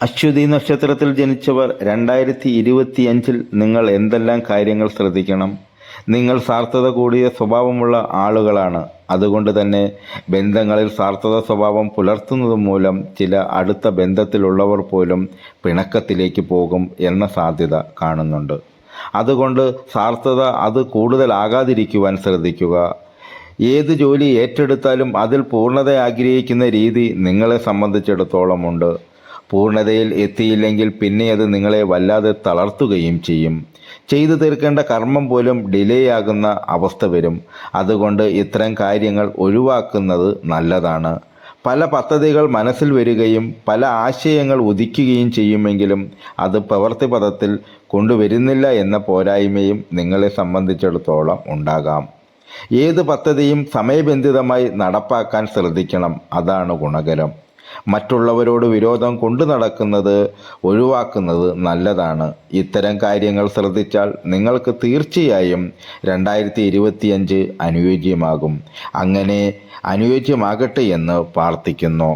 അശ്വതി നക്ഷത്രത്തിൽ ജനിച്ചവർ 2025 നിങ്ങൾ എന്തെല്ലാം കാര്യങ്ങൾ ശ്രദ്ധിക്കണം? നിങ്ങൾ സാർത്ഥത കൂടിയ സ്വഭാവമുള്ള ആളുകളാണ്. അതുകൊണ്ട് തന്നെ ബന്ധങ്ങളിൽ സാർത്ഥത സ്വഭാവം പുലർത്തുന്നത് മൂലം ചില അടുത്ത ബന്ധത്തിലുള്ളവർ പോലും പിണക്കത്തിലേക്ക് പോകും എന്ന സാധ്യത കാണുന്നുണ്ട്. അതുകൊണ്ട് സാർത്ഥത അത് കൂടുതലാകാതിരിക്കുവാൻ ശ്രദ്ധിക്കുക. ഏത് ജോലി ഏറ്റെടുത്താലും അതിൽ പൂർണ്ണത ആഗ്രഹിക്കുന്ന രീതി നിങ്ങളെ സംബന്ധിച്ചിടത്തോളം ഉണ്ട്. പൂർണ്ണതയിൽ എത്തിയില്ലെങ്കിൽ പിന്നെ അത് നിങ്ങളെ വല്ലാതെ തളർത്തുകയും ചെയ്യും. ചെയ്തു തീർക്കേണ്ട കർമ്മം പോലും ഡിലേ ആകുന്ന അവസ്ഥ വരും. അതുകൊണ്ട് ഇത്തരം കാര്യങ്ങൾ ഒഴിവാക്കുന്നത് നല്ലതാണ്. പല പദ്ധതികൾ മനസ്സിൽ വരികയും പല ആശയങ്ങൾ ഉദിക്കുകയും ചെയ്യുമെങ്കിലും അത് പ്രവൃത്തിപഥത്തിൽ കൊണ്ടുവരുന്നില്ല എന്ന പോരായ്മയും നിങ്ങളെ സംബന്ധിച്ചിടത്തോളം ഉണ്ടാകാം. ഏത് പദ്ധതിയും സമയബന്ധിതമായി നടപ്പാക്കാൻ ശ്രദ്ധിക്കണം. അതാണ് ഗുണകരം. മറ്റുള്ളവരോട് വിരോധം കൊണ്ടു നടക്കുന്നത് ഒഴിവാക്കുന്നത് നല്ലതാണ്. ഇത്തരം കാര്യങ്ങൾ ശ്രദ്ധിച്ചാൽ നിങ്ങൾക്ക് തീർച്ചയായും 2025 അനുയോജ്യമാകും. അങ്ങനെ അനുയോജ്യമാകട്ടെ എന്ന് പ്രാർത്ഥിക്കുന്നു.